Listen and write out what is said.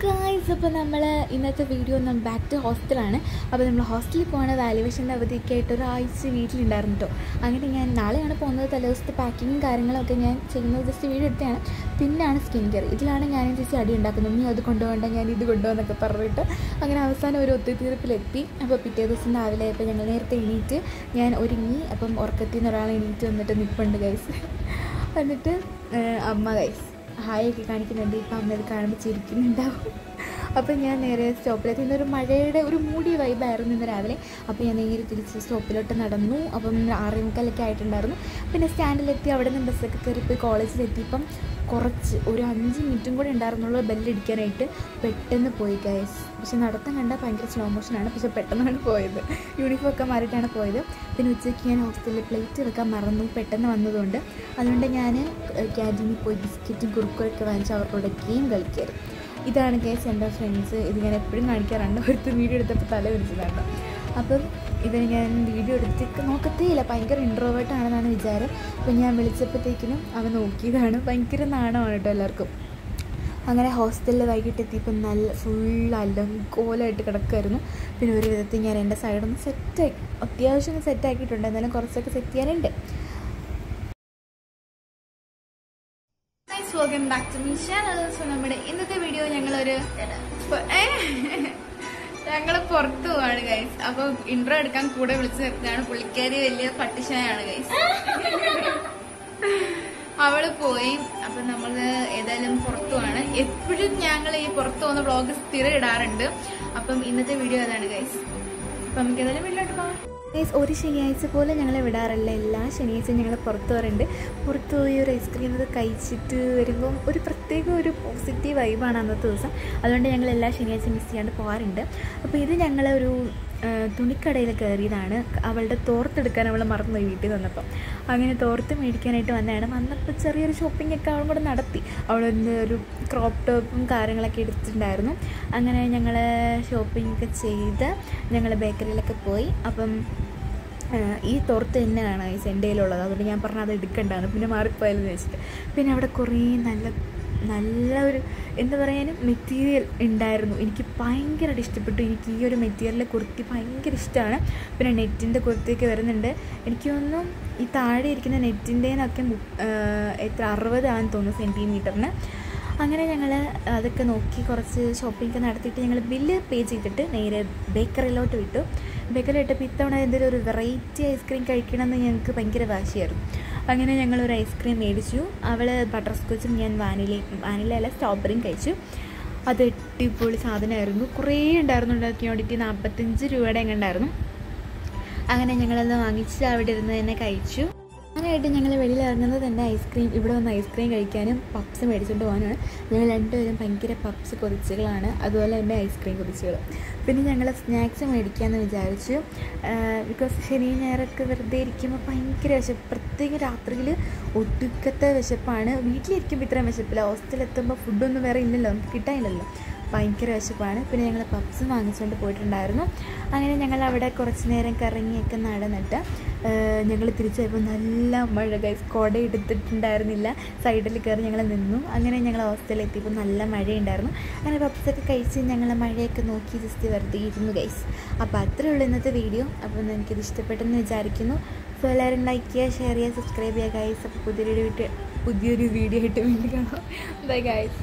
Guys, അപ്പോൾ നമ്മൾ ഇന്നത്തെ വീഡിയോ ബാക്ക് ടു ഹോസ്റ്റലാണ്. അപ്പോൾ നമ്മൾ ഹോസ്റ്റലിൽ പോകുന്ന വാല്യുവേഷൻ്റെ അവധിയൊക്കെ ആയിട്ട് ഒരാഴ്ച വീട്ടിലുണ്ടായിരുന്നു കേട്ടോ. അങ്ങനെ ഞാൻ നാളെയാണ് പോകുന്നത്. തലേദിവസത്തെ പാക്കിങ്ങും കാര്യങ്ങളൊക്കെ ഞാൻ ചെയ്യുന്നത് ജസ്റ്റ് വീഡിയോ എടുത്തതാണ്. പിന്നെയാണ് സ്കിൻ കെയർ. ഇതിലാണ് ഞാനും ചേച്ചി അടി ഉണ്ടാക്കുന്നത്. നീ അത് കൊണ്ടുപോകണ്ട, ഞാൻ ഇത് കൊണ്ടുപോകുന്നൊക്കെ പറഞ്ഞിട്ട് അങ്ങനെ അവസാനം ഒരു ഒത്തുതീർപ്പിലെത്തി. അപ്പോൾ പിറ്റേ ദിവസം രാവിലെ ആയപ്പോൾ ഞങ്ങൾ നേരത്തെ എണീറ്റ് ഞാൻ ഒരുങ്ങി. അപ്പം ഉറക്കത്തിൽ നിന്ന് ഒരാൾ എണീറ്റ് വന്നിട്ട് നിൽപ്പുണ്ട് ഗൈസ്. എന്നിട്ട് അമ്മ ഗൈസ് ഹായൊക്കെ കാണിക്കുന്നുണ്ട്. ഇപ്പം അമ്മ ഇത് കാണുമ്പോൾ ചിരിക്കുന്നുണ്ടാവും. അപ്പം ഞാൻ നേരെ സ്റ്റോപ്പിലെത്തി. ഇന്നൊരു മഴയുടെ ഒരു മൂടി വൈബായിരുന്നു ഇന്ന് രാവിലെ. അപ്പോൾ ഞാൻ നേരെ തിരിച്ച് സ്റ്റോപ്പിലോട്ട് നടന്നു. അപ്പം 6:45 ആയിട്ടുണ്ടായിരുന്നു. പിന്നെ സ്റ്റാൻഡിലെത്തി. അവിടെ നിന്ന് ബസ്സൊക്കെ കയറി പോയി കോളേജിലെത്തിയപ്പം കുറച്ച് ഒരു 5 മിനിറ്റും കൂടെ ഉണ്ടായിരുന്നുള്ളൂ ബെല്ലടിക്കാനായിട്ട്. പെട്ടെന്ന് പോയി ഗൈസ്. പക്ഷെ നടത്തം കണ്ടാൽ ഭയങ്കര സ്ലോ മോഷനാണ്. പക്ഷെ പെട്ടെന്നാണ് പോയത്. യൂണിഫോം ഒക്കെ മാറിയിട്ടാണ് പോയത്. പിന്നെ ഉച്ചയ്ക്ക് ഞാൻ ഹോസ്റ്റലിൽ പ്ലേറ്റ് വെക്കാൻ മറന്നു, പെട്ടെന്ന് വന്നതുകൊണ്ട്. അതുകൊണ്ട് ഞാൻ ക്യാൻറ്റീനിൽ പോയി ബിസ്ക്കറ്റും കുറുക്കൊക്കെ വാങ്ങിച്ച് അവരുടെ ഗെയിം കളിക്കായിരുന്നു. ഇതാണ് ഗൈസ് എൻ്റെ ഫ്രണ്ട്സ്. ഇത് ഞാൻ എപ്പോഴും കാണിക്കാറുണ്ട്. ഒരുത്ത് വീഡിയോ എടുത്തപ്പോൾ തല വിരിച്ചതാണ്. അപ്പം ഇത് ഞാൻ വീഡിയോ എടുത്തിട്ട് നോക്കത്തേയില്ല. ഭയങ്കര ഇൻട്രോവേർട്ടാണെന്നാണ് വിചാരം. അപ്പം ഞാൻ വിളിച്ചപ്പോഴത്തേക്കിനും അവൻ നോക്കിയതാണ്. ഭയങ്കര നാണമാണ് കേട്ടോ എല്ലാവർക്കും. അങ്ങനെ ഹോസ്റ്റലിൽ വൈകിട്ട് എത്തിയപ്പോൾ നല്ല ഫുൾ അലങ്കോലമായിട്ട് കിടക്കുമായിരുന്നു. പിന്നെ ഒരു വിധത്തിൽ ഞാൻ എൻ്റെ സൈഡൊന്ന് സെറ്റാക്കി, അത്യാവശ്യം സെറ്റാക്കിയിട്ടുണ്ട്. എന്നാലും കുറച്ചൊക്കെ സെറ്റ് ചെയ്യാനുണ്ട്. Welcome back to my channel. So നമ്മുടെ ഇന്നത്തെ വീഡിയോ ഞങ്ങൾ പുറത്തു പോവാണ് ഗൈസ്. അപ്പൊ ഇൻട്രോ എടുക്കാൻ കൂടെ വിളിച്ചു നിർത്തിയാണ്. പുള്ളിക്കാരി വലിയ പട്ടിഷയാണ് ഗൈസ്. അവള് പോയി. അപ്പൊ നമ്മള് ഏതായാലും പുറത്തു പോവാണ്. എപ്പോഴും ഞങ്ങൾ ഈ പുറത്തു പോകുന്ന വ്ളോഗ് സ്ഥിരം ഇടാറുണ്ട്. അപ്പം ഇന്നത്തെ വീഡിയോ അതാണ് ഗൈസ്. അപ്പൊ നമുക്ക് ഏതായാലും വീട്ടിലോട്ട് പോകാം ഗൈസ്. ഒരു ശനിയാഴ്ച പോലെ ഞങ്ങൾ വിടാറില്ല. എല്ലാ ശനിയാഴ്ചയും ഞങ്ങൾ പുറത്ത് പോകാറുണ്ട്. പുറത്ത് പോയി ഒരു ഐസ്ക്രീം ഒക്കെ കഴിച്ചിട്ട് വരുമ്പം ഒരു പ്രത്യേക ഒരു പോസിറ്റീവ് വൈബാണ് അന്നത്തെ ദിവസം. അതുകൊണ്ട് ഞങ്ങൾ എല്ലാ ശനിയാഴ്ചയും മിസ് ചെയ്യാണ്ട് പോകാറുണ്ട്. അപ്പോൾ ഇത് ഞങ്ങളൊരു തുണിക്കടയിൽ കയറിയതാണ്. അവളുടെ തോർത്തെടുക്കാൻ അവൾ മറന്നുപോയി വീട്ടിൽ വന്നപ്പം. അങ്ങനെ തോർത്ത് മേടിക്കാനായിട്ട് വന്നപ്പോൾ ചെറിയൊരു ഷോപ്പിംഗ് ഒക്കെ അവളും കൂടെ നടത്തി. അവളെന്ത് ഒരു ക്രോപ്പ് ടോപ്പും കാര്യങ്ങളൊക്കെ എടുത്തിട്ടുണ്ടായിരുന്നു. അങ്ങനെ ഞങ്ങൾ ഷോപ്പിംഗ് ഒക്കെ ചെയ്ത് ഞങ്ങൾ ബേക്കറിയിലൊക്കെ പോയി. അപ്പം ഈ തോർത്ത് തന്നെയാണ് ഈ സെൻഡയിലുള്ളത്. അതുകൊണ്ട് ഞാൻ പറഞ്ഞാൽ അത് എടുക്കണ്ടാണ്. പിന്നെ മാറിപ്പോയാലെന്ന് വെച്ചിട്ട് പിന്നെ അവിടെ കുറേ നല്ല ഒരു എന്താ പറയാനും മെറ്റീരിയൽ ഉണ്ടായിരുന്നു. എനിക്ക് ഭയങ്കരമായിട്ട് ഇഷ്ടപ്പെട്ടു. എനിക്ക് ഈ ഒരു മെറ്റീരിയലിലെ കുർത്തി ഭയങ്കര ഇഷ്ടമാണ്. പിന്നെ നെറ്റിൻ്റെ കുർത്തിയൊക്കെ വരുന്നുണ്ട്. എനിക്ക് തോന്നുന്നു ഈ താഴെ ഇരിക്കുന്ന നെറ്റിൻ്റെനൊക്കെ 60 ആണെന്ന് തോന്നുന്നു സെൻറ്റിമീറ്ററിന്. അങ്ങനെ ഞങ്ങൾ അതൊക്കെ നോക്കി കുറച്ച് ഷോപ്പിംഗ് ഒക്കെ നടത്തിയിട്ട് ഞങ്ങൾ ബില്ല് പേ ചെയ്തിട്ട് നേരെ ബേക്കറിയിലോട്ട് വിട്ടു. ബേക്കറി ഇട്ടപ്പോൾ ഇത്തവണ എന്തെങ്കിലും ഒരു വെറൈറ്റി ഐസ്ക്രീം കഴിക്കണമെന്ന് ഞങ്ങൾക്ക് ഭയങ്കര വാശിയായിരുന്നു. അങ്ങനെ ഞങ്ങളൊരു ഐസ്ക്രീം മേടിച്ചു. അവൾ ബട്ടർ സ്കോച്ചും ഞാൻ വാനില അല്ല സ്ട്രോബെറിയും കഴിച്ചു. അത് അടിപൊളി സാധനമായിരുന്നു. കുറേ ഉണ്ടായിരുന്നു. ക്വാണ്ടിറ്റി 45 രൂപയുടെ എങ്ങനെയുണ്ടായിരുന്നു. അങ്ങനെ ഞങ്ങളത് വാങ്ങിച്ച് അവിടെ ഇരുന്ന് തന്നെ കഴിച്ചു. അങ്ങനെയായിട്ട് ഞങ്ങൾ വെളിയിൽ ഇറങ്ങുന്നത് തന്നെ ഇവിടെ വന്ന് ഐസ്ക്രീം കഴിക്കാനും പപ്സ് മേടിച്ചുകൊണ്ട് പോകാനാണ്. ഞങ്ങൾ രണ്ടുപേരും ഭയങ്കര പപ്സ് കൊതിച്ചുകളാണ്. അതുപോലെ തന്നെ ഐസ്ക്രീം കൊതിച്ചുകൾ. പിന്നെ ഞങ്ങൾ സ്നാക്സ് മേടിക്കാമെന്ന് വിചാരിച്ചു. ബിക്കോസ് ശനി ഞായറൊക്കെ വെറുതെ ഇരിക്കുമ്പോൾ ഭയങ്കര വിശപ്പ്. പ്രത്യേകം രാത്രിയിൽ ഒടുക്കത്തെ വിശപ്പാണ്. വീട്ടിലിരിക്കുമ്പോൾ ഇത്രയും വിശപ്പില്ല. ഹോസ്റ്റലെത്തുമ്പോൾ ഫുഡൊന്നും വേറെ ഇല്ലല്ലോ, നമുക്ക് കിട്ടാനില്ലല്ലോ. ഭയങ്കര വിശപ്പാണ്. പിന്നെ ഞങ്ങൾ പപ്സ് വാങ്ങിച്ചുകൊണ്ട് പോയിട്ടുണ്ടായിരുന്നു. അങ്ങനെ ഞങ്ങൾ അവിടെ കുറച്ച് നേരം കറങ്ങിയൊക്കെ നടന്നിട്ട് ഞങ്ങൾ തിരിച്ചു വരുമ്പോൾ നല്ല മഴ ഗൈസ്. കുട എടുത്തിട്ടുണ്ടായിരുന്നില്ല. സൈഡിൽ കയറി ഞങ്ങൾ നിന്നു. അങ്ങനെ ഞങ്ങൾ ഹോസ്റ്റലിൽ എത്തിയപ്പോൾ നല്ല മഴയുണ്ടായിരുന്നു. അങ്ങനെ പപ്സൊക്കെ കഴിച്ച് ഞങ്ങൾ മഴയൊക്കെ നോക്കി ജസ്റ്റ് വെറുതെ ഇരുന്നു ഗൈസ്. അപ്പോൾ അത്രയേ ഉള്ളൂ ഇന്നത്തെ വീഡിയോ. അപ്പോൾ എനിക്കിത് ഇഷ്ടപ്പെട്ടെന്ന് വിചാരിക്കുന്നു. സോ എല്ലാവരും ലൈക്ക് ചെയ്യുക, ഷെയർ ചെയ്യുക, സബ്സ്ക്രൈബ് ചെയ്യുക ഗൈസ്. അപ്പോൾ പുതിയൊരു വീഡിയോ ആയിട്ട് വീണ്ടും കാണാം. Bye guys.